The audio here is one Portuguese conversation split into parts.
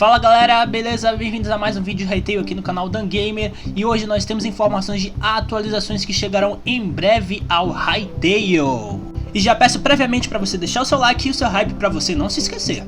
Fala galera, beleza? Bem-vindos a mais um vídeo de Hytale aqui no canal Dan Gamer. E hoje nós temos informações de atualizações que chegarão em breve ao Hytale. E já peço previamente para você deixar o seu like e o seu hype para você não se esquecer.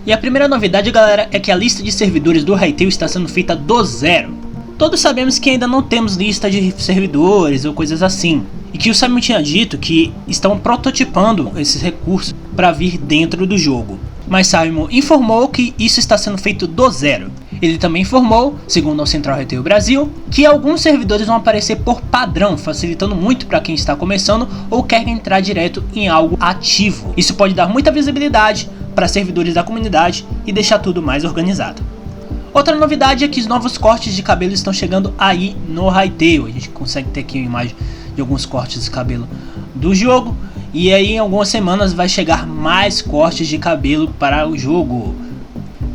E a primeira novidade, galera, é que a lista de servidores do Hytale está sendo feita do zero. Todos sabemos que ainda não temos lista de servidores ou coisas assim, e que o Simon tinha dito que estão prototipando esses recursos para vir dentro do jogo. Mas Simon informou que isso está sendo feito do zero. Ele também informou, segundo o Central Hytale Brasil, que alguns servidores vão aparecer por padrão, facilitando muito para quem está começando ou quer entrar direto em algo ativo. Isso pode dar muita visibilidade para servidores da comunidade e deixar tudo mais organizado. Outra novidade é que os novos cortes de cabelo estão chegando aí no Hytale. A gente consegue ter aqui uma imagem de alguns cortes de cabelo do jogo. E aí em algumas semanas vai chegar mais cortes de cabelo para o jogo.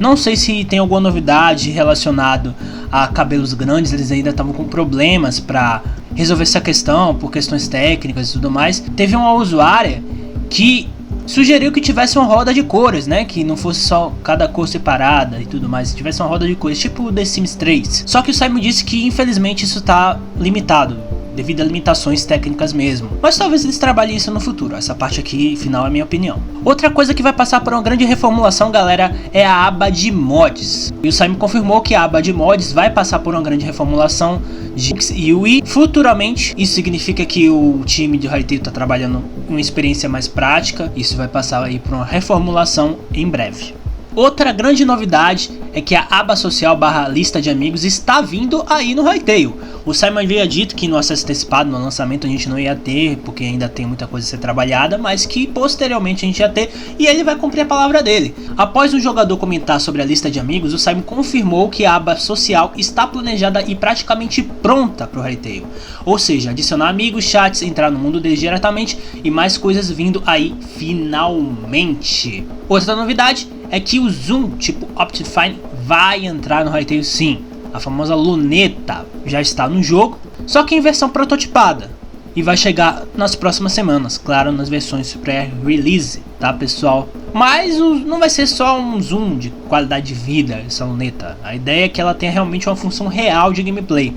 Não sei se tem alguma novidade relacionada a cabelos grandes. Eles ainda estavam com problemas para resolver essa questão por questões técnicas e tudo mais. Teve uma usuária que sugeriu que tivesse uma roda de cores, né? Que não fosse só cada cor separada e tudo mais. Tivesse uma roda de cores, tipo o The Sims 3. Só que o Simon disse que infelizmente isso está limitado, devido a limitações técnicas mesmo. Mas talvez eles trabalhem isso no futuro. Essa parte aqui, final, é a minha opinião. Outra coisa que vai passar por uma grande reformulação, galera, é a aba de mods. E o Simon confirmou que a aba de mods vai passar por uma grande reformulação de UI. Futuramente, isso significa que o time de Hytale está trabalhando uma experiência mais prática. Isso vai passar aí por uma reformulação em breve. Outra grande novidade é que a aba social / lista de amigos está vindo aí no Hytale. O Simon havia dito que no acesso antecipado, no lançamento, a gente não ia ter, porque ainda tem muita coisa a ser trabalhada, mas que posteriormente a gente ia ter, e ele vai cumprir a palavra dele. Após o jogador comentar sobre a lista de amigos, o Simon confirmou que a aba social está planejada e praticamente pronta para o Hytale. Ou seja, adicionar amigos, chats, entrar no mundo deles diretamente e mais coisas vindo aí finalmente. Outra novidade é que o Zoom tipo Optifine vai entrar no Hytale sim. A famosa luneta já está no jogo, só que em versão prototipada. E vai chegar nas próximas semanas, claro, nas versões pré-release, tá pessoal? Mas não vai ser só um zoom de qualidade de vida essa luneta. A ideia é que ela tenha realmente uma função real de gameplay,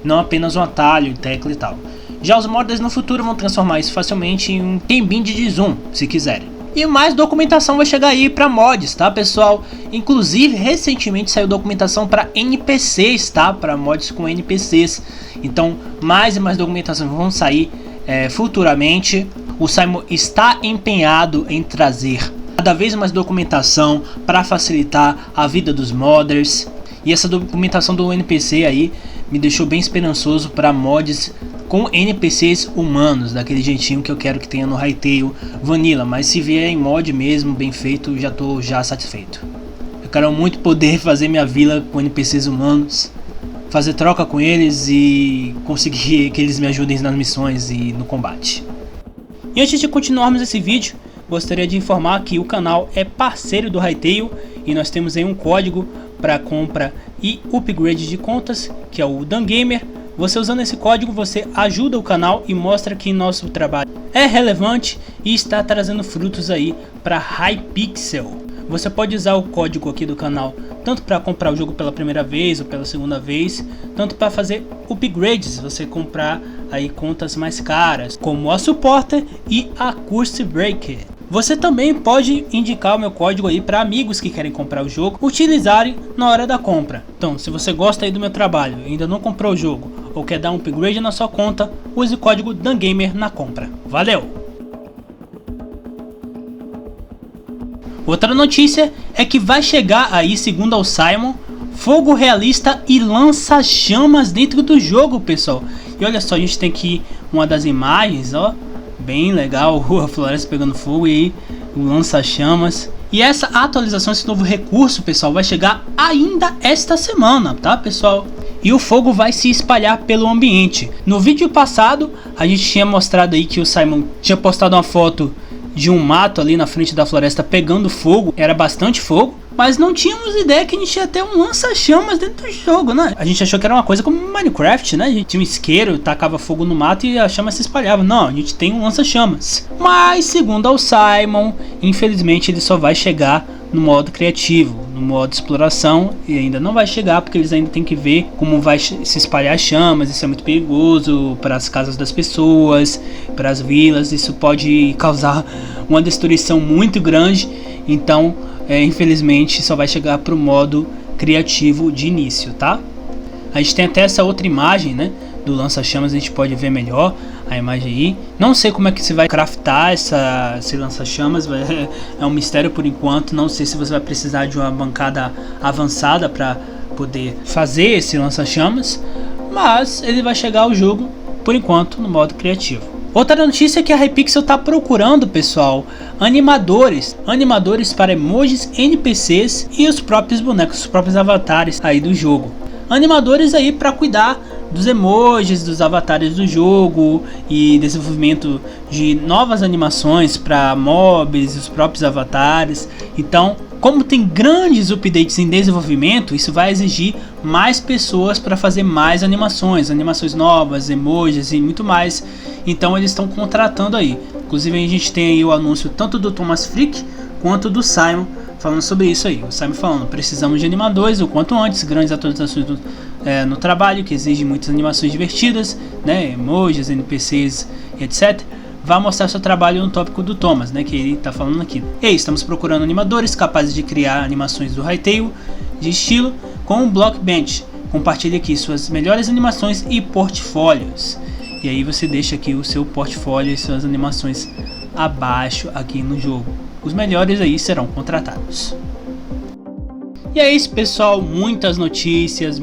não apenas um atalho, tecla e tal. Já os modders no futuro vão transformar isso facilmente em um K-Bind de zoom, se quiserem. E mais documentação vai chegar aí para mods, tá pessoal? Inclusive recentemente saiu documentação para NPCs, tá? Para mods com NPCs. Então mais e mais documentação vão sair futuramente. O Simon está empenhado em trazer cada vez mais documentação para facilitar a vida dos modders. E essa documentação do NPC aí me deixou bem esperançoso para mods com NPCs humanos, daquele jeitinho que eu quero que tenha no Hytale Vanilla. Mas se vier em mod mesmo, bem feito, já tô satisfeito. Eu quero muito poder fazer minha vila com NPCs humanos, fazer troca com eles e conseguir que eles me ajudem nas missões e no combate. E antes de continuarmos esse vídeo, gostaria de informar que o canal é parceiro do Hytale e nós temos aí um código para compra e upgrade de contas, que é o Dan Gamer. Você usando esse código, você ajuda o canal e mostra que nosso trabalho é relevante e está trazendo frutos aí para Hypixel. Você pode usar o código aqui do canal tanto para comprar o jogo pela primeira vez ou pela segunda vez, tanto para fazer upgrades, você comprar aí contas mais caras, como a Supporter e a Curse Breaker. Você também pode indicar o meu código aí para amigos que querem comprar o jogo utilizarem na hora da compra. Então, se você gosta aí do meu trabalho e ainda não comprou o jogo ou quer dar um upgrade na sua conta, use o código DanGamer na compra. Valeu! Outra notícia é que vai chegar aí, segundo ao Simon, fogo realista e lança-chamas dentro do jogo, pessoal. E olha só, a gente tem aqui uma das imagens, ó. Bem legal, a floresta pegando fogo e aí o lança-chamas. E essa atualização, esse novo recurso, pessoal, vai chegar ainda esta semana, tá pessoal? E o fogo vai se espalhar pelo ambiente. No vídeo passado, a gente tinha mostrado aí que o Simon tinha postado uma foto de um mato ali na frente da floresta pegando fogo. Era bastante fogo. Mas não tínhamos ideia que a gente ia ter um lança-chamas dentro do jogo, né? A gente achou que era uma coisa como Minecraft, né? A gente tinha um isqueiro, tacava fogo no mato e a chama se espalhava. Não, a gente tem um lança-chamas. Mas, segundo ao Simon, infelizmente ele só vai chegar no modo criativo, no modo exploração, e ainda não vai chegar porque eles ainda tem que ver como vai se espalhar chamas. Isso é muito perigoso para as casas das pessoas, para as vilas, isso pode causar uma destruição muito grande. Então infelizmente só vai chegar para o modo criativo de início, tá? A gente tem até essa outra imagem, né, do lança-chamas, a gente pode ver melhor a imagem aí. Não sei como é que você vai craftar esse lança-chamas, é um mistério por enquanto. Não sei se você vai precisar de uma bancada avançada para poder fazer esse lança-chamas, mas ele vai chegar ao jogo por enquanto no modo criativo. Outra notícia é que a Hypixel está procurando, pessoal, animadores para emojis, NPCs e os próprios bonecos, os próprios avatares aí do jogo. Animadores aí para cuidar dos emojis, dos avatares do jogo e desenvolvimento de novas animações para mobs e os próprios avatares. Então, como tem grandes updates em desenvolvimento, isso vai exigir mais pessoas para fazer mais animações novas, emojis e muito mais. Então eles estão contratando aí. Inclusive a gente tem aí o anúncio tanto do Thomas Frick quanto do Simon falando sobre isso aí. O Simon falando, precisamos de animadores o quanto antes, grandes atualizações no trabalho, que exige muitas animações divertidas, né, emojis, NPCs e etc. Vai mostrar seu trabalho no tópico do Thomas, né, que ele está falando aqui. E aí, estamos procurando animadores capazes de criar animações do Hytale de estilo com o Blockbench. Compartilhe aqui suas melhores animações e portfólios. E aí você deixa aqui o seu portfólio e suas animações abaixo aqui no jogo. Os melhores aí serão contratados. E é isso, pessoal, muitas notícias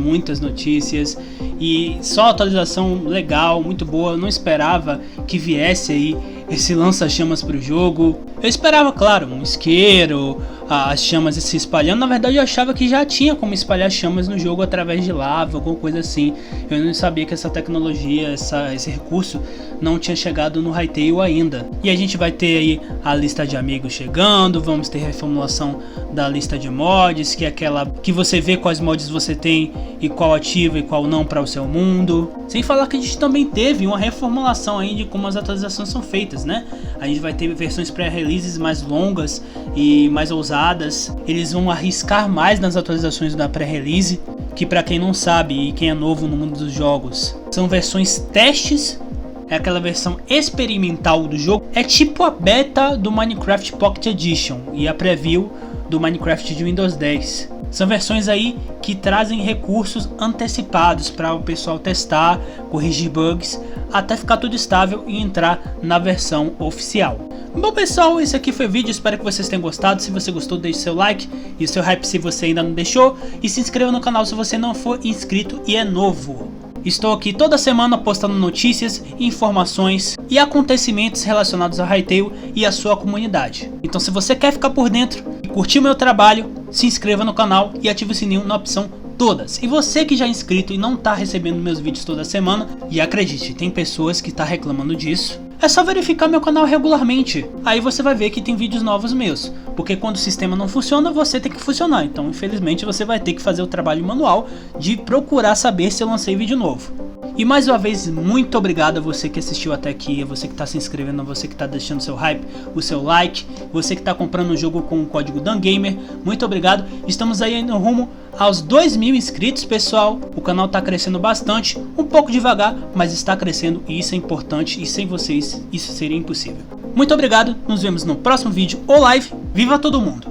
e só atualização legal, muito boa. Eu não esperava que viesse aí esse lança-chamas para o jogo. Eu esperava, claro, um isqueiro, as chamas se espalhando. Na verdade eu achava que já tinha como espalhar chamas no jogo através de lava, alguma coisa assim. Eu não sabia que essa tecnologia, esse recurso não tinha chegado no Hytale ainda. E a gente vai ter aí a lista de amigos chegando, vamos ter reformulação da lista de mods, que é aquela que você vê quais mods você tem e qual ativa e qual não para o seu mundo. Sem falar que a gente também teve uma reformulação aí de como as atualizações são feitas, né? A gente vai ter versões pré-releases mais longas e mais ousadas. Eles vão arriscar mais nas atualizações da pré-release, que para quem não sabe e quem é novo no mundo dos jogos, são versões testes. É aquela versão experimental do jogo. É tipo a beta do Minecraft Pocket Edition e a preview do Minecraft de Windows 10. São versões aí que trazem recursos antecipados para o pessoal testar, corrigir bugs, até ficar tudo estável e entrar na versão oficial. Bom, pessoal, esse aqui foi o vídeo, espero que vocês tenham gostado. Se você gostou, deixe seu like e o seu hype se você ainda não deixou, e se inscreva no canal se você não for inscrito e é novo. Estou aqui toda semana postando notícias, informações e acontecimentos relacionados a Hytale e a sua comunidade. Então, se você quer ficar por dentro e curtir o meu trabalho, se inscreva no canal e ative o sininho na opção todas. E você que já é inscrito e não está recebendo meus vídeos toda semana, e acredite, tem pessoas que estão reclamando disso, é só verificar meu canal regularmente. Aí você vai ver que tem vídeos novos meus. Porque quando o sistema não funciona, você tem que funcionar. Então, infelizmente, você vai ter que fazer o trabalho manual de procurar saber se eu lancei vídeo novo. E mais uma vez, muito obrigado a você que assistiu até aqui, a você que está se inscrevendo, a você que está deixando seu hype, o seu like, você que está comprando um jogo com o código DANGAMER, muito obrigado. Estamos aí no rumo aos 2.000 inscritos, pessoal. O canal está crescendo bastante, um pouco devagar, mas está crescendo e isso é importante, e sem vocês isso seria impossível. Muito obrigado, nos vemos no próximo vídeo ou live. Viva todo mundo!